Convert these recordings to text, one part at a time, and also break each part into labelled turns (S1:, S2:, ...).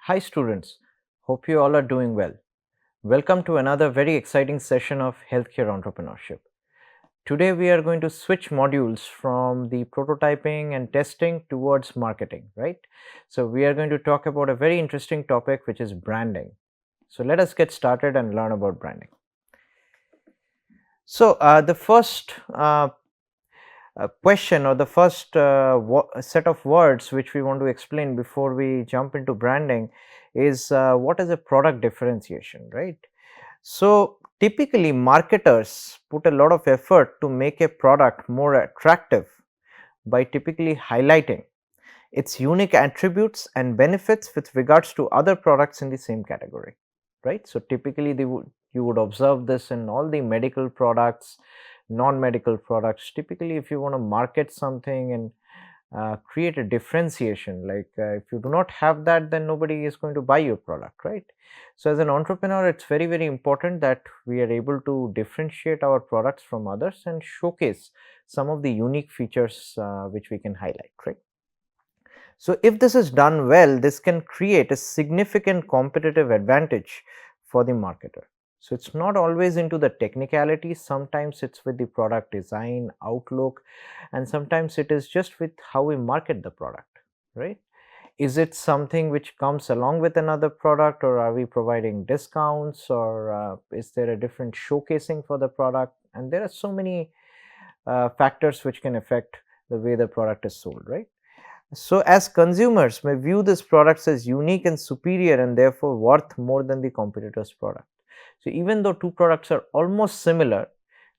S1: Hi students, hope you all are doing well. Welcome to another very exciting session of healthcare entrepreneurship. Today we are going to switch modules from the prototyping and testing towards marketing, right? So we are going to talk about a very interesting topic which is branding. So let us get started and learn about branding. So the first question or the first set of words which we want to explain before we jump into branding is what is a product differentiation, right? So typically marketers put a lot of effort to make a product more attractive by typically highlighting its unique attributes and benefits with regards to other products in the same category, right? So typically you would observe this in all the medical products, non-medical products. Typically if you want to market something and create a differentiation, like if you do not have that, then nobody is going to buy your product, right? So as an entrepreneur, it's very important that we are able to differentiate our products from others and showcase some of the unique features which we can highlight, right? So if this is done well, this can create a significant competitive advantage for the marketer. So it's not always into the technicalities, sometimes it's with the product design, outlook, and sometimes it is just with how we market the product, right? Is it something which comes along with another product, or are we providing discounts, or is there a different showcasing for the product? And there are so many factors which can affect the way the product is sold, right? So as consumers may view these products as unique and superior and therefore worth more than the competitor's product. So even though two products are almost similar,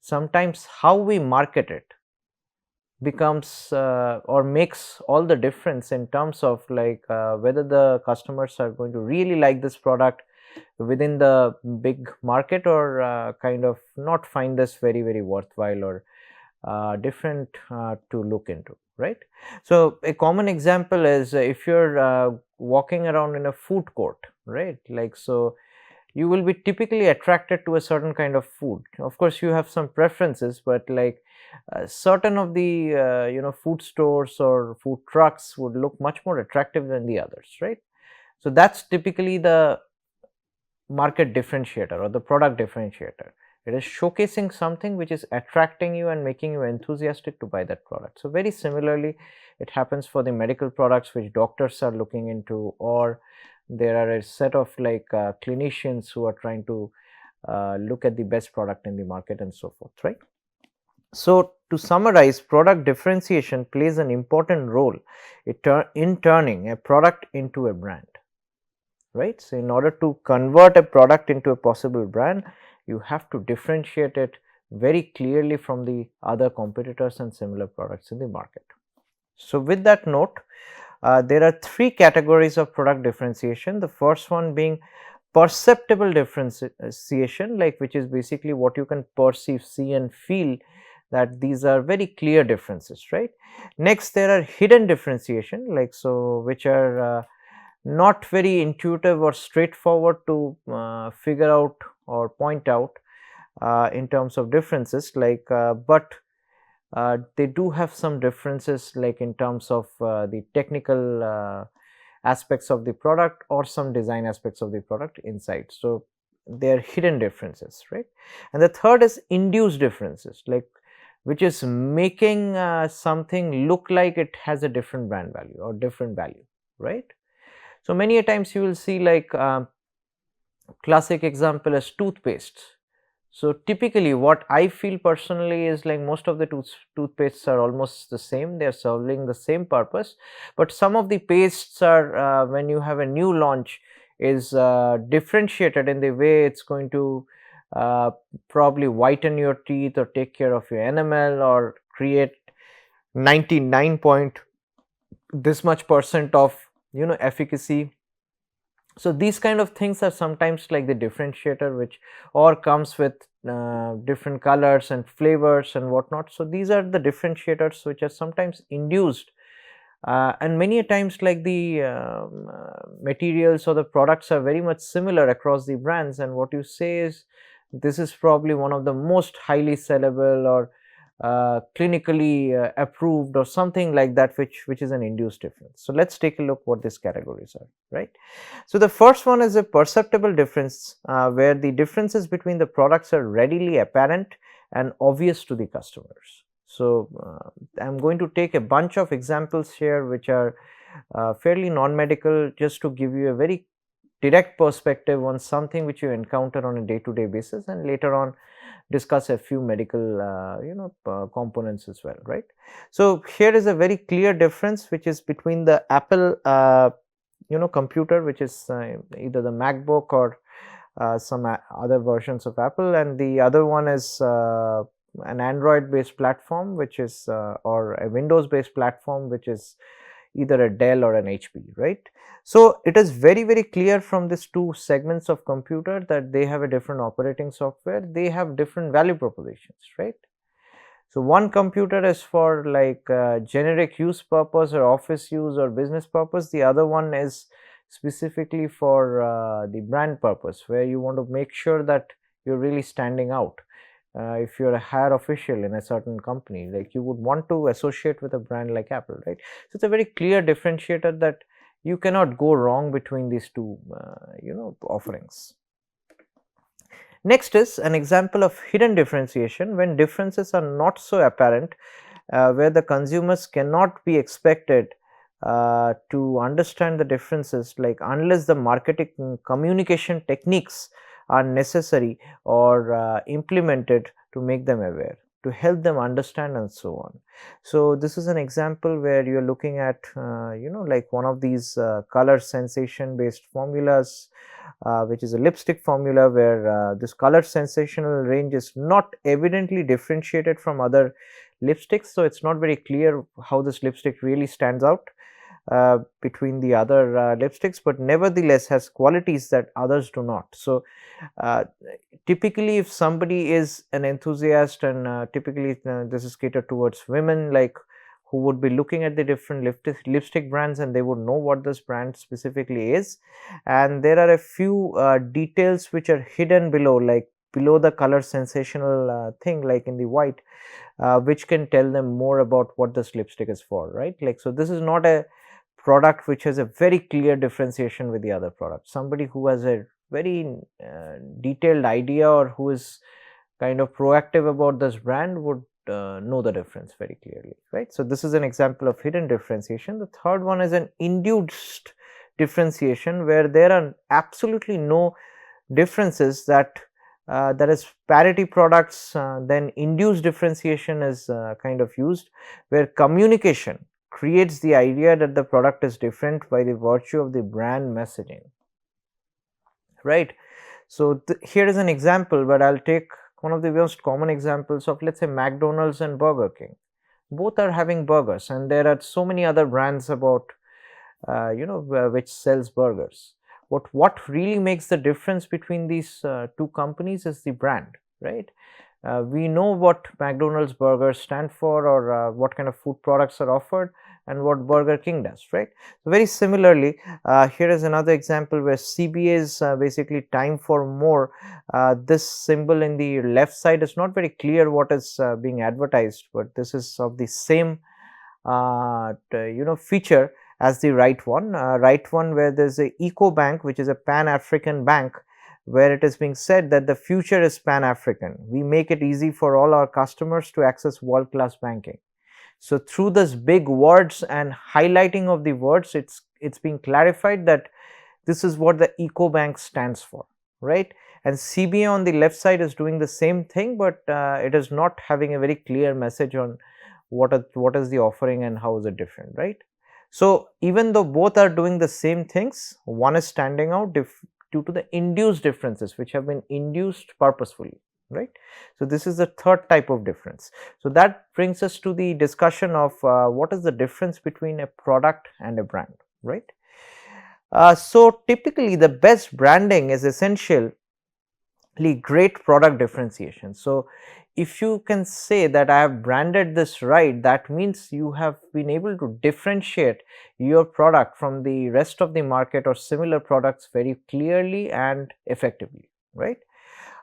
S1: sometimes how we market it becomes or makes all the difference in terms of like whether the customers are going to really like this product within the big market, or kind of not find this very worthwhile or different to look into, right? So a common example is if you're walking around in a food court, right? Like, so you will be typically attracted to a certain kind of food. Of course you have some preferences, but like certain of the food stores or food trucks would look much more attractive than the others, right? So that's typically the market differentiator or the product differentiator. It is showcasing something which is attracting you and making you enthusiastic to buy that product. So very similarly, it happens for the medical products which doctors are looking into, or there are a set of like clinicians who are trying to look at the best product in the market and so forth, right? So to summarize, product differentiation plays an important role in turning a product into a brand, right? So in order to convert a product into a possible brand, you have to differentiate it very clearly from the other competitors and similar products in the market. So with that note, there are three categories of product differentiation. The first one being perceptible differentiation, like which is basically what you can perceive, see and feel, that these are very clear differences, right? Next, there are hidden differentiation, like so which are not very intuitive or straightforward to figure out or point out in terms of differences, like but they do have some differences, like in terms of the technical aspects of the product or some design aspects of the product inside. So they are hidden differences, right? And the third is induced differences, like which is making something look like it has a different brand value or different value, right? So many a times you will see like classic example is toothpaste. So typically what I feel personally is like most of the toothpastes are almost the same, they are serving the same purpose, but some of the pastes are when you have a new launch is differentiated in the way it's going to uh, probably whiten your teeth or take care of your enamel or create 99 point this much percent of efficacy. So these kind of things are sometimes like the differentiator, which or comes with different colors and flavors and whatnot. So these are the differentiators which are sometimes induced, and many a times like the materials or the products are very much similar across the brands, and what you say is this is probably one of the most highly sellable or clinically approved or something like that, which is an induced difference. So let's take a look what these categories are, right? So the first one is a perceptible difference, where the differences between the products are readily apparent and obvious to the customers. So I'm going to take a bunch of examples here which are fairly non-medical, just to give you a very direct perspective on something which you encounter on a day-to-day basis, and later on discuss a few medical components as well, right? So here is a very clear difference which is between the Apple computer, which is either the MacBook or some other versions of Apple, and the other one is an Android based platform, which is or a Windows based platform, which is either a Dell or an HP, right? So it is very clear from these two segments of computer that they have a different operating software, they have different value propositions, right? So one computer is for like generic use purpose or office use or business purpose, the other one is specifically for the brand purpose, where you want to make sure that you're really standing out. If you're a higher official in a certain company, like you would want to associate with a brand like Apple, right? So it's a very clear differentiator that you cannot go wrong between these two offerings. Next is an example of hidden differentiation, when differences are not so apparent, where the consumers cannot be expected to understand the differences, like unless the marketing communication techniques are necessary or implemented to make them aware, to help them understand and so on. So this is an example where you are looking at like one of these color sensation based formulas, which is a lipstick formula, where this color sensational range is not evidently differentiated from other lipsticks. So it's not very clear how this lipstick really stands out between the other lipsticks, but nevertheless has qualities that others do not. So typically if somebody is an enthusiast, and typically this is catered towards women, like who would be looking at the different lipstick brands, and they would know what this brand specifically is, and there are a few details which are hidden below, like below the color sensational thing, like in the white, which can tell them more about what this lipstick is for, right? Like, so this is not a product which has a very clear differentiation with the other product. Somebody who has a very detailed idea, or who is kind of proactive about this brand, would know the difference very clearly, right? So this is an example of hidden differentiation. The third one is an induced differentiation, where there are absolutely no differences, that that is parity products, then induced differentiation is kind of used, where communication creates the idea that the product is different by the virtue of the brand messaging, right? So here is an example, but I'll take one of the most common examples of, let's say, McDonald's and Burger King. Both are having burgers, and there are so many other brands about which sells burgers. What really makes the difference between these two companies is the brand, right? We know what McDonald's burgers stand for, or what kind of food products are offered, and what Burger King does, right? So very similarly, here is another example where CBA is basically time for more. This symbol in the left side is not very clear what is being advertised, but this is of the same feature as the right one, where there is a Eco Bank, which is a Pan-African bank, where it is being said that the future is Pan-African. We make it easy for all our customers to access world-class banking. So through this big words and highlighting of the words, it's being clarified that this is what the Eco Bank stands for, right? And CBA on the left side is doing the same thing, but it is not having a very clear message on what is the offering and how is it different, right? So even though both are doing the same things, one is standing out due to the induced differences, which have been induced purposefully, right? So this is the third type of difference. So that brings us to the discussion of what is the difference between a product and a brand, right? So typically the best branding is essentially great product differentiation. So if you can say that I have branded this right, that means you have been able to differentiate your product from the rest of the market or similar products very clearly and effectively, right?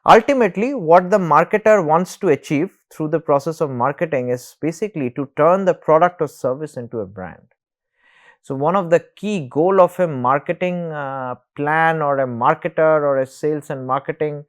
S1: Ultimately, what the marketer wants to achieve through the process of marketing is basically to turn the product or service into a brand. So, one of the key goal of a marketing plan or a marketer or a sales and marketing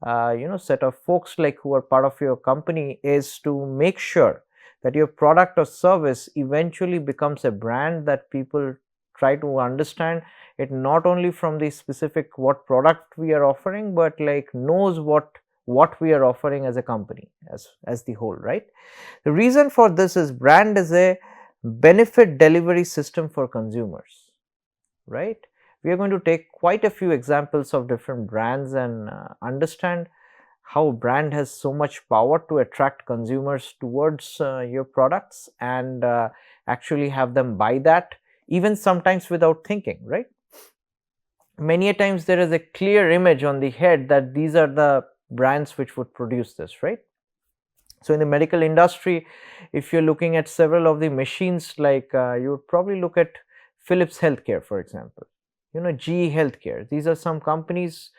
S1: set of folks like who are part of your company is to make sure that your product or service eventually becomes a brand that people try to understand it, not only from the specific what product we are offering, but like knows what we are offering as a company as the whole, right? The reason for this is brand is a benefit delivery system for consumers, right? We are going to take quite a few examples of different brands and understand how brand has so much power to attract consumers towards your products and actually have them buy that, even sometimes without thinking, right? Many a times there is a clear image on the head that these are the brands which would produce this, right? So, in the medical industry, if you're looking at several of the machines, like you would probably look at Philips Healthcare, for example, GE Healthcare. These are some companies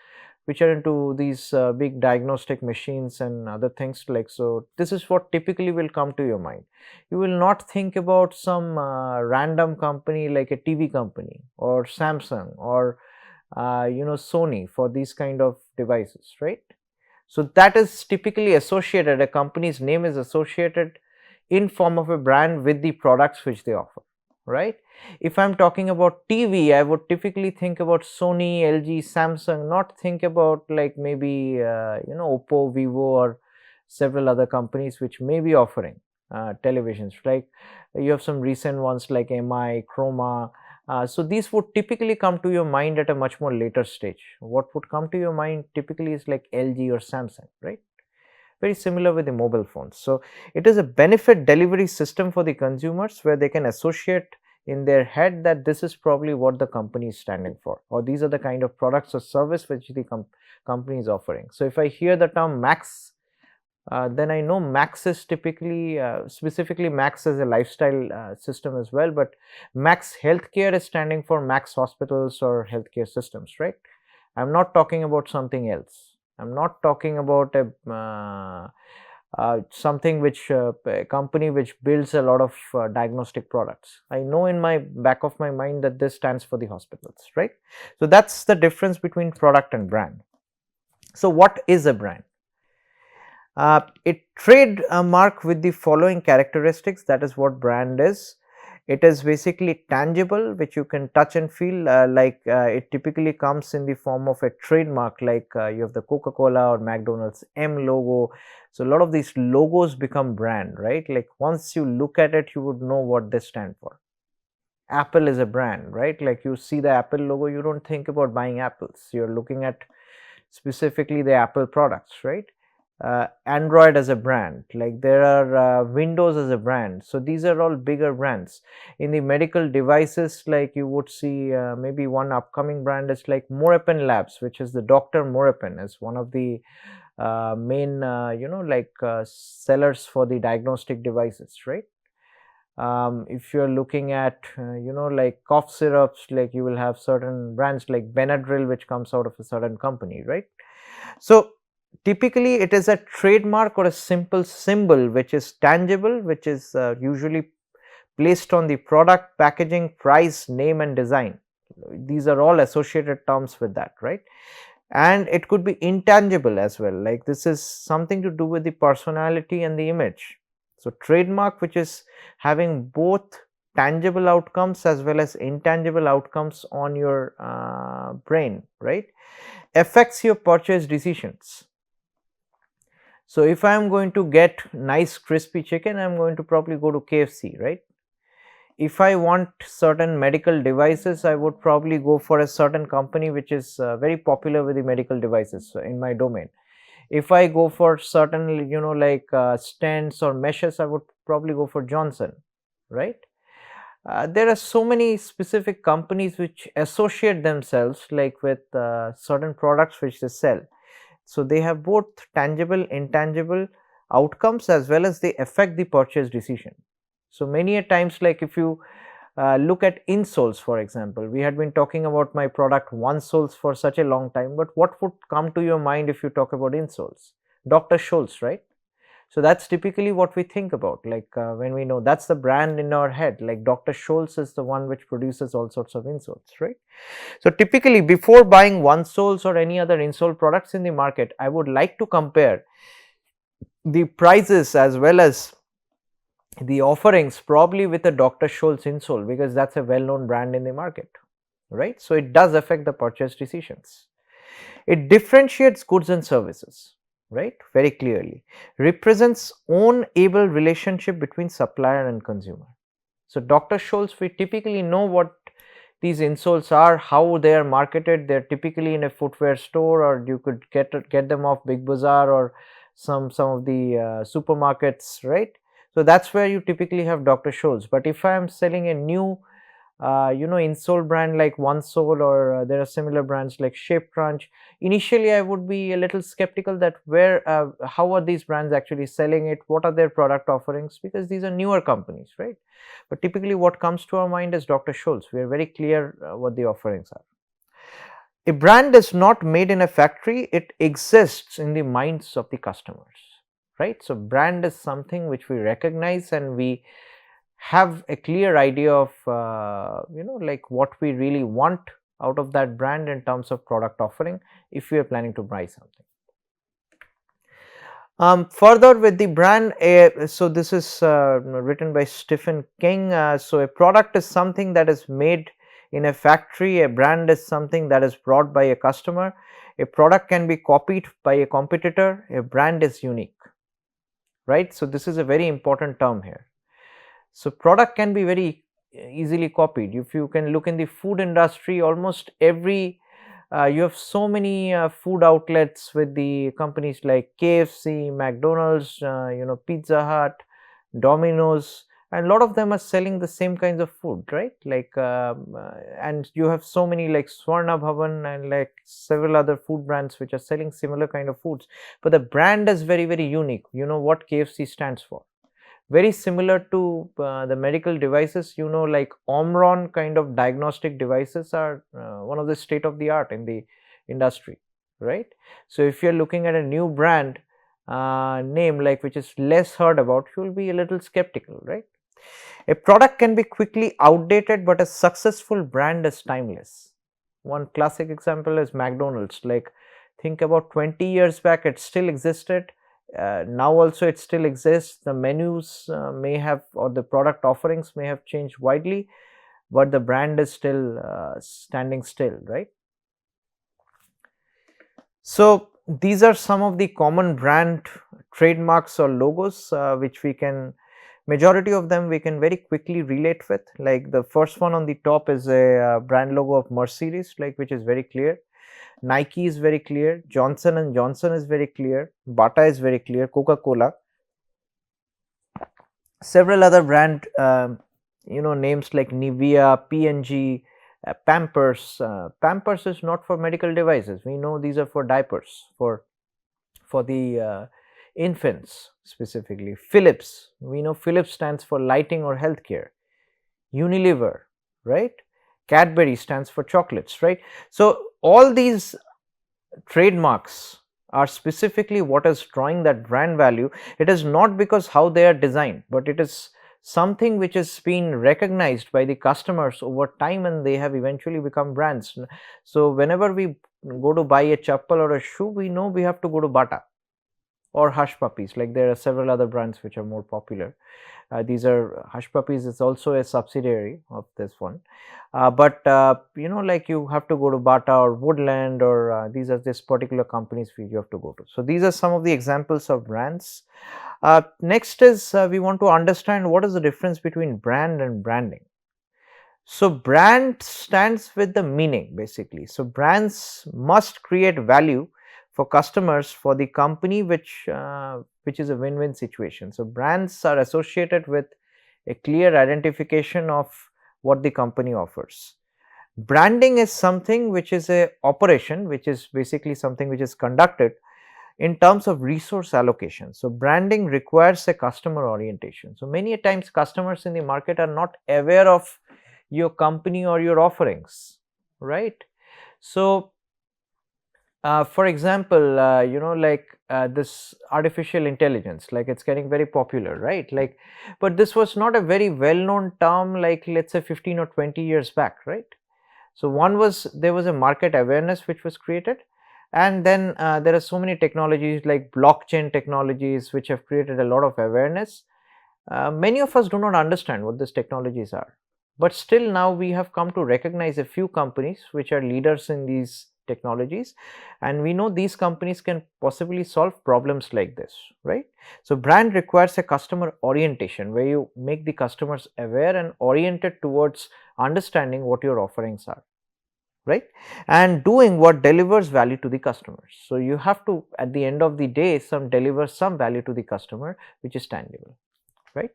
S1: which are into these big diagnostic machines and other things like. So, this is what typically will come to your mind. You will not think about some random company like a TV company or Samsung or Sony for these kind of devices, right? So, that is typically associated, a company's name is associated in form of a brand with the products which they offer, right? If I am talking about TV, I would typically think about Sony, LG, Samsung, not think about like maybe Oppo, Vivo or several other companies which may be offering televisions, like you have some recent ones like MI, Chroma. So, these would typically come to your mind at a much more later stage. What would come to your mind typically is like LG or Samsung, right? Very similar with the mobile phones. So, it is a benefit delivery system for the consumers where they can associate in their head that this is probably what the company is standing for, or these are the kind of products or service which the company is offering. So, if I hear the term Max, then I know Max is typically specifically Max as a lifestyle system as well, but Max Healthcare is standing for Max Hospitals or healthcare systems, right? I am not talking about something else. I am not talking about a something which a company which builds a lot of diagnostic products. I know in my back of my mind that this stands for the hospitals, right? So, that's the difference between product and brand. So, what is a brand? A trademark with the following characteristics, that is what brand is. It is basically tangible, which you can touch and feel, it typically comes in the form of a trademark, like you have the Coca-Cola or McDonald's M logo. So, a lot of these logos become brand, right? Like once you look at it, you would know what they stand for. Apple is a brand, right? Like you see the Apple logo, you don't think about buying apples, you're looking at specifically the Apple products, right? Android as a brand, like there are Windows as a brand. So, these are all bigger brands. In the medical devices, like you would see maybe one upcoming brand is like Morepen Labs, which is the Dr. Morepen, as one of the main sellers for the diagnostic devices, right? If you're looking at like cough syrups, like you will have certain brands like Benadryl, which comes out of a certain company, right? So, typically it is a trademark or a simple symbol which is tangible, which is usually placed on the product, packaging, price, name and design. These are all associated terms with that, right? And it could be intangible as well, like this is something to do with the personality and the image. So, trademark which is having both tangible outcomes as well as intangible outcomes on your brain, right, affects your purchase decisions. So, if I am going to get nice crispy chicken, I am going to probably go to KFC, right? If I want certain medical devices, I would probably go for a certain company which is very popular with the medical devices in my domain. If I go for certain stents or meshes, I would probably go for Johnson, right? There are so many specific companies which associate themselves like with certain products which they sell. So, they have both tangible, intangible outcomes as well as they affect the purchase decision. So, many a times, like if you look at insoles, for example, we had been talking about my product OneSoles for such a long time, but what would come to your mind if you talk about insoles? Dr. Scholl's, right? So that's typically what we think about, like when we know that's the brand in our head, like Dr. Scholl's is the one which produces all sorts of insoles, right? So typically before buying OneSoles or any other insole products in the market, I would like to compare the prices as well as the offerings probably with a Dr. Scholl's insole, because that's a well known brand in the market, right? So it does affect the purchase decisions. It differentiates goods and services, right, very clearly, represents own able relationship between supplier and consumer. So Dr. Scholl's, we typically know what these insoles are, how they are marketed. They're typically in a footwear store, or you could get them off Big Bazaar or some of the supermarkets, right? So that's where you typically have Dr. Scholl's. But if I am selling a new insole brand like OneSole, or there are similar brands like Shape Crunch, initially I would be a little skeptical that how are these brands actually selling it, what are their product offerings, because these are newer companies, right? But typically what comes to our mind is Dr. Scholl's. We are very clear what the offerings are. A brand is not made in a factory, it exists in the minds of the customers, right? So brand is something which we recognize, and we have a clear idea of like what we really want out of that brand in terms of product offering if we are planning to buy something. Further with the brand, so this is written by Stephen King. So a product is something that is made in a factory, a brand is something that is brought by a customer, a product can be copied by a competitor, a brand is unique, right? So this is a very important term here. So product can be very easily copied. If you can look in the food industry, almost every you have so many food outlets with the companies like KFC, McDonald's, Pizza Hut, Domino's, and a lot of them are selling the same kinds of food, right? Like and you have so many like Swarna Bhavan and like several other food brands which are selling similar kind of foods, but the brand is very, very unique. You know what KFC stands for? Very similar to the medical devices, like Omron kind of diagnostic devices are one of the state of the art in the industry, right? So if you're looking at a new brand name like which is less heard about, you will be a little skeptical, right? A product can be quickly outdated, but a successful brand is timeless. One classic example is McDonald's. Like, think about 20 years back, it still existed. Now also it still exists. The menus may have, or the product offerings may have changed widely, but the brand is still standing still, right? So these are some of the common brand trademarks or logos which we can, majority of them we can very quickly relate with. Like the first one on the top is a brand logo of Mercedes, like, which is very clear. Nike is very clear, Johnson and Johnson is very clear, Bata is very clear, Coca-Cola, several other brand names like Nivea, P&G, Pampers. Pampers is not for medical devices. We know these are for diapers, for the infants specifically. Philips, we know Philips stands for lighting or healthcare. Unilever, right? Cadbury stands for chocolates, right? So all these trademarks are specifically what is drawing that brand value. It is not because how they are designed, but it is something which has been recognized by the customers over time, and they have eventually become brands. So whenever we go to buy a chappal or a shoe, we know we have to go to Bata or Hush Puppies. Like, there are several other brands which are more popular. These are Hush Puppies is also a subsidiary of this one, but like, you have to go to Bata or Woodland, or these are this particular companies you have to go to. So these are some of the examples of brands. Next is we want to understand what is the difference between brand and branding. So brand stands with the meaning, basically. So brands must create value for customers, for the company, which is a win-win situation. So brands are associated with a clear identification of what the company offers. Branding is something which is a operation, which is basically something which is conducted in terms of resource allocation. So branding requires a customer orientation. So many a times customers in the market are not aware of your company or your offerings, right? So For example, this artificial intelligence, like it's getting very popular, right? Like, but this was not a very well known term, like let's say 15 or 20 years back, right? So one was, there was a market awareness which was created, and then there are so many technologies like blockchain technologies which have created a lot of awareness. Many of us do not understand what these technologies are, but still now we have come to recognize a few companies which are leaders in these technologies, and we know these companies can possibly solve problems like this, right? So brand requires a customer orientation where you make the customers aware and oriented towards understanding what your offerings are, right, and doing what delivers value to the customers. So you have to, at the end of the day, some deliver some value to the customer which is tangible, right?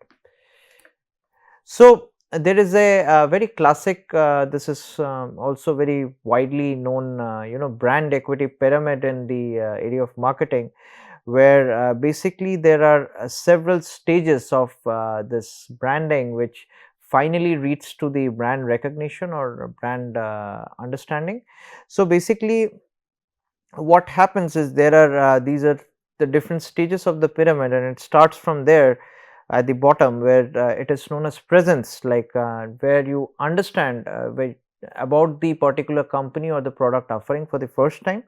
S1: So there is a, very classic, this is also very widely known, brand equity pyramid in the area of marketing, where basically there are several stages of this branding which finally leads to the brand recognition or brand understanding. So basically what happens is, there are these are the different stages of the pyramid, and it starts from there at the bottom, where it is known as presence, like where you understand about the particular company or the product offering for the first time.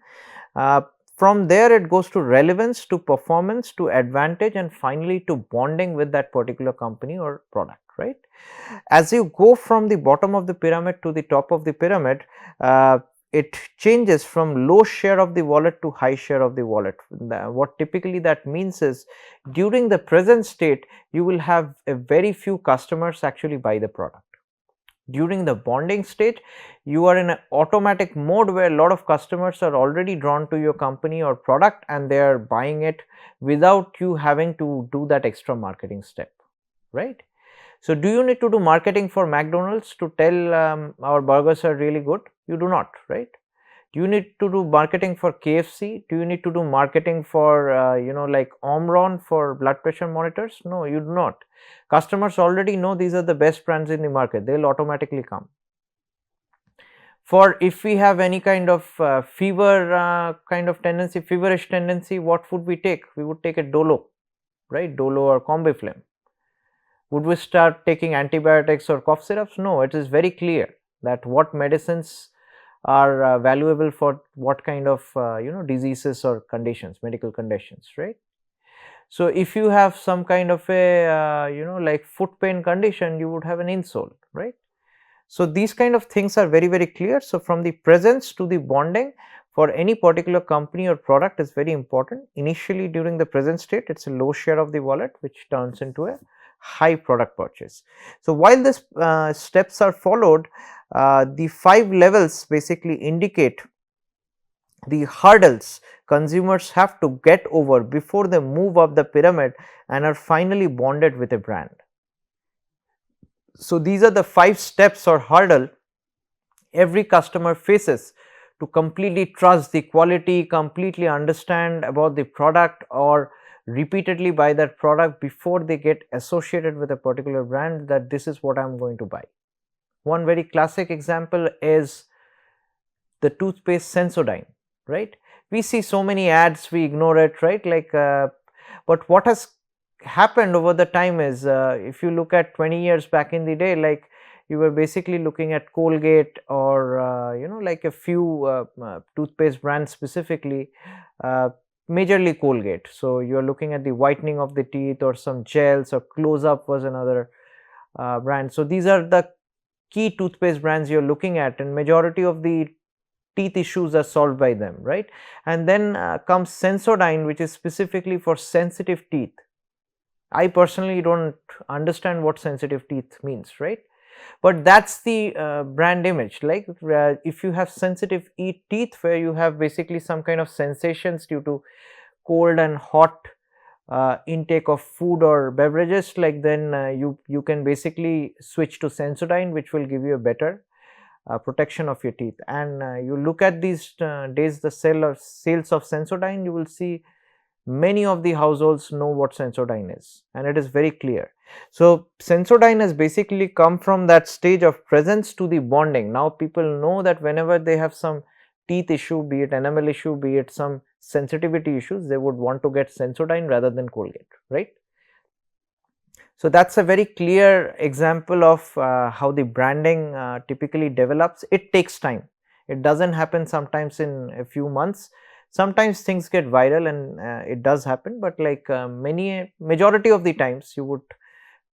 S1: uh, from there it goes to relevance, to performance, to advantage, and finally to bonding with that particular company or product, right? As you go from the bottom of the pyramid to the top of the pyramid, it changes from low share of the wallet to high share of the wallet. What typically that means is, during the present state you will have a very few customers actually buy the product. During the bonding stage, you are in an automatic mode where a lot of customers are already drawn to your company or product, and they are buying it without you having to do that extra marketing step, right? So do you need to do marketing for McDonald's to tell our burgers are really good? You do not, right? Do you need to do marketing for KFC? Do you need to do marketing for like Omron for blood pressure monitors? No, you do not. Customers already know these are the best brands in the market. They'll automatically come. For if we have any kind of fever kind of tendency, feverish tendency, what would we take? We would take a Dolo, right? Dolo or Combiflam. Would we start taking antibiotics or cough syrups? No, it is very clear that what medicines are valuable for what kind of diseases or conditions, medical conditions, right? So if you have some kind of a like foot pain condition, you would have an insole, right? So these kind of things are very, very clear. So from the presence to the bonding for any particular company or product is very important. Initially during the present state, it's a low share of the wallet which turns into a high product purchase. So while this steps are followed, the 5 levels basically indicate the hurdles consumers have to get over before they move up the pyramid and are finally bonded with a brand. So these are the 5 steps or hurdle every customer faces to completely trust the quality, completely understand about the product, or repeatedly buy that product before they get associated with a particular brand, that this is what I am going to buy. One very classic example is the toothpaste Sensodyne, right? We see so many ads, we ignore it, right? Like but what has happened over the time is, if you look at 20 years back in the day, like you were basically looking at Colgate or like a few toothpaste brands specifically, uh, majorly Colgate. So you are looking at the whitening of the teeth, or some gels, or Close Up was another brand. So these are the key toothpaste brands you're looking at, and majority of the teeth issues are solved by them, right? And then comes Sensodyne, which is specifically for sensitive teeth. I personally don't understand what sensitive teeth means, right? But that's the brand image. Like if you have sensitive teeth, where you have basically some kind of sensations due to cold and hot intake of food or beverages, like then you can basically switch to Sensodyne, which will give you a better protection of your teeth. And you look at these days the sales of Sensodyne, you will see many of the households know what Sensodyne is, and it is very clear. So Sensodyne has basically come from that stage of presence to the bonding. Now people know that whenever they have some teeth issue, be it enamel issue, be it some sensitivity issues, they would want to get Sensodyne rather than Colgate, right. So, that is a very clear example of how the branding typically develops. It takes time. It does not happen sometimes in a few months. Sometimes things get viral and it does happen, but like majority of the times you would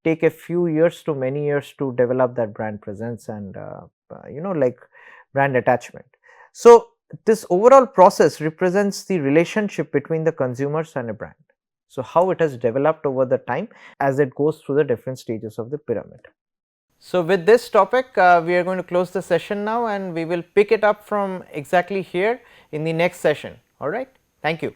S1: take a few years to many years to develop that brand presence and like brand attachment. So, this overall process represents the relationship between the consumers and a brand. So, how it has developed over the time as it goes through the different stages of the pyramid. So, with this topic we are going to close the session now, and we will pick it up from exactly here in the next session. All right. Thank you.